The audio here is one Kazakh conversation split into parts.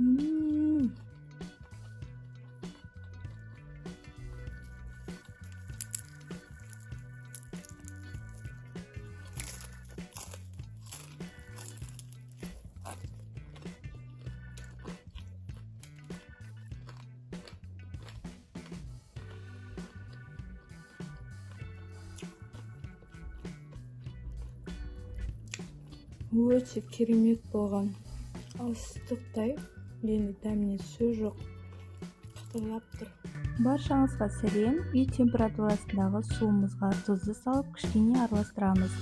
음. Өте керемет болған. Ыстықтай, енді дәміне сөз жоқ. Қытырлап тұр. Баршаңызға сәлем. Үй температурасындағы суымызға тұзды салып кішкене араластырамыз.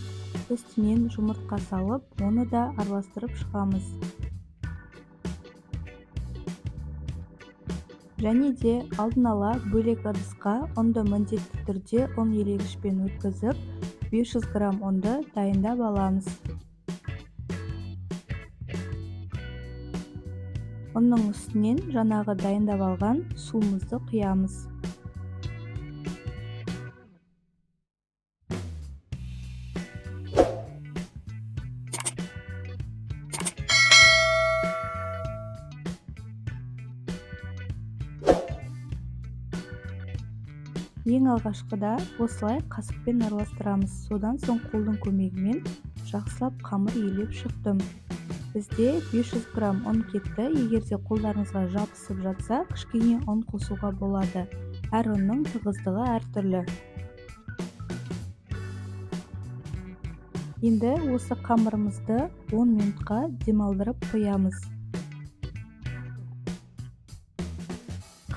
Үстінен жұмыртқа салып, оны да араластырып шығамыз. Және де алдын ала бөлек ыдысқа ұнды міндетті түрде ұн елегішпен өткізіп, 500 грамм ұнды дайындап аламыз. Ұнның үстінен жаңағы дайындап алған суымызды құямыз. Ең алғашқыда осылай қасықпен араластырамыз. Содан соң қолдың көмегімен жақсылап қамыр елеп шықтым. Бізде 500 грамм ұн кетті. Егерде қолдарыңызға жабысып жатса, кішкене ұн қосуға болады. Әр ұнның тығыздығы әртүрлі. Енді осы қамырымызды 10 минутқа демалдырып қоямыз.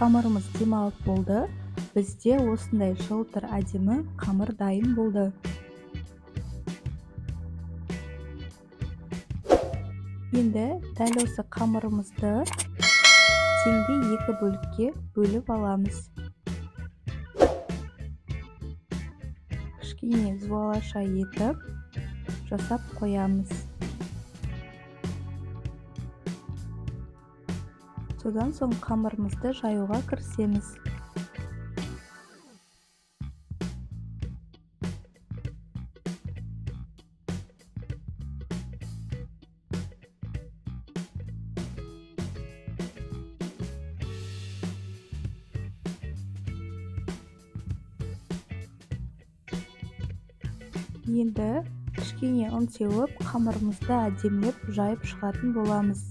Қамырымыз демалып болды. Бізде осындай жылтыр әдемі қамыр дайын болды. Енді дәл осы қамырымызды теңдей 2 бөлікке бөліп аламыз. Кішкене жуалаша етіп жасап қоямыз. Содан соң қамырымызды жаюға кірісеміз. Енді кішкене ұн сеуіп, қамырымызды әдемілеп жайып шығатын боламыз.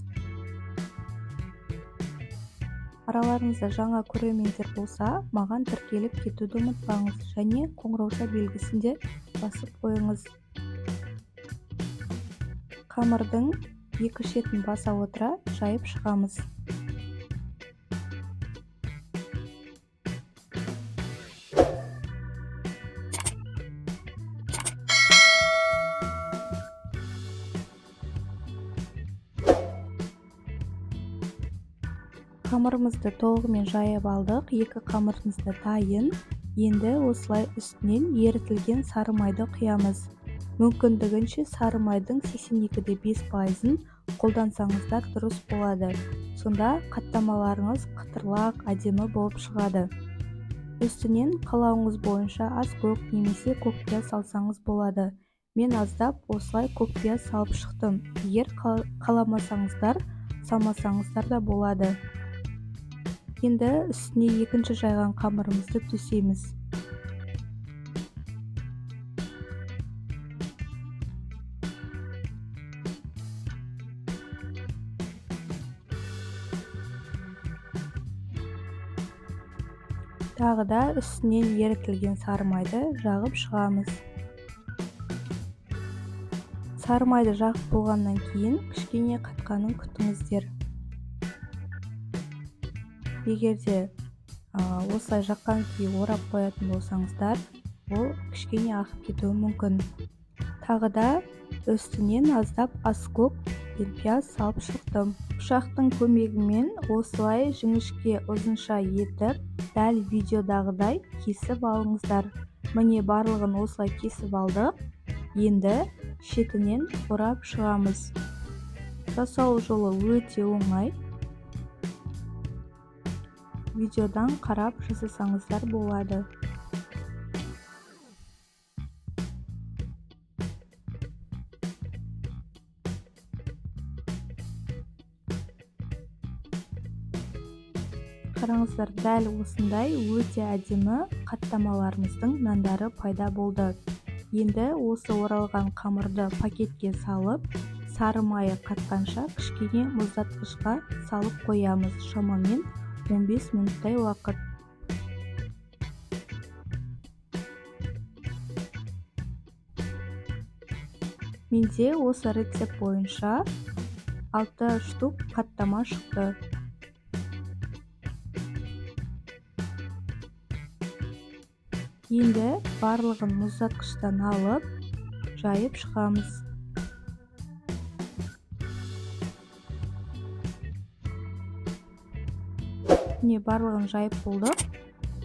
Араларыңызда жаңа көрермендер болса, маған тіркеліп кетуді ұмытпаңыз және қоңырауша белгісін де басып қойыңыз. Қамырдың екі шетін баса отыра жайып шығамыз. Қамырымызды толығымен жайып алдық. Екі қамырымыз да дайын. Енді осылай үстінен ерітілген сары майды құямыз. Мүмкіндігінше сары майдың 82,5%-ын қолдансаңыздар дұрыс болады. Сонда қаттамаларыңыз қытырлақ, әдемі болып шығады. Үстінен қалауыңыз бойынша аз көк немесе көк пияз салсаңыз болады. Мен аздап осылай көк пияз салып шықтым. Егер қаламасаңыздар, салмасаңыздар да болады. Енді үстіне екінші жайған қамырымызды төсейміз. Тағы да үстінен ерітілген сары майды жағып шығамыз. Сары майды жағып болғаннан кейін кішкене қатқанын күтіңіздер. Егерде осылай жаққан күйі орап қоятын болсаңыздар, ол кішкене ағып кетуі мүмкін. Тағы да үстінен аздап ас көк пияз салып шықтым. Пышақтың көмегімен осылай жіңішке ұзынша етіп, дәл видеодағыдай кесіп алыңыздар. Міне барлығын осылай кесіп алдық. Енді шетінен орап шығамыз. Жасау жолы өте оңай. Видеодан қарап жасасаңыздар болады. Достар, дәл осындай өте әдемі қаттамаларымыздың нандары пайда болды. Енді осы оралған қамырды пакетке салып, сары майы қатқанша кішкене мұздатқышқа салып қоямыз. Шамамен 15 минуттай уақыт. Менде осы рецепт бойынша 6 штук қаттама шықты. Енді барлығын мұздатқыштан алып, жайып шығамыз. Міне барлығын жайып болдық.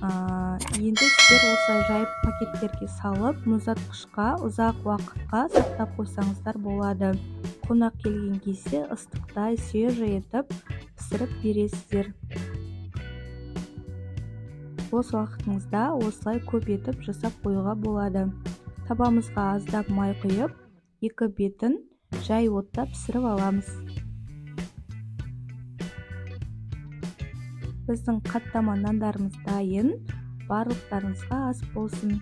Енді сіздер осылай жайып пакеттерге салып, мұздатқышқа ұзақ уақытқа сақтап қойсаңыздар болады. Қонақ келген кезде ыстықтай свежий етіп пісіріп бересіздер. Бос уақытыңызда осылай көп етіп жасап қоюға болады. Табамызға аздап май құйып, екі бетін жай отта пісіріп аламыз. Біздің қаттама нандарымыз дайын. Барлықтарыңызға ас болсын.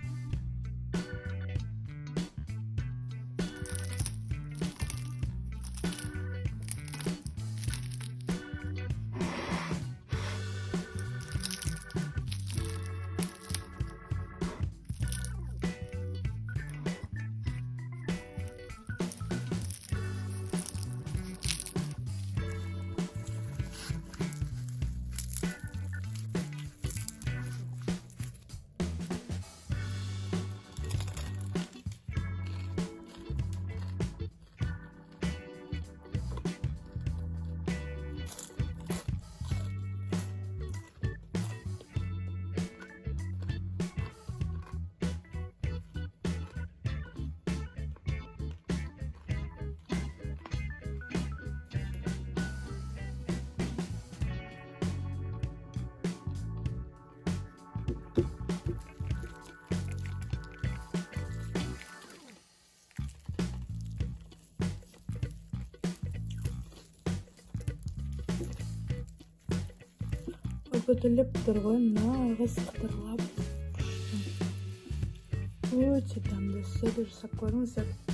Үгітіліп тұрған нағыз қытырлап. Өте дәмді. Сіздер жасап көріңіздер.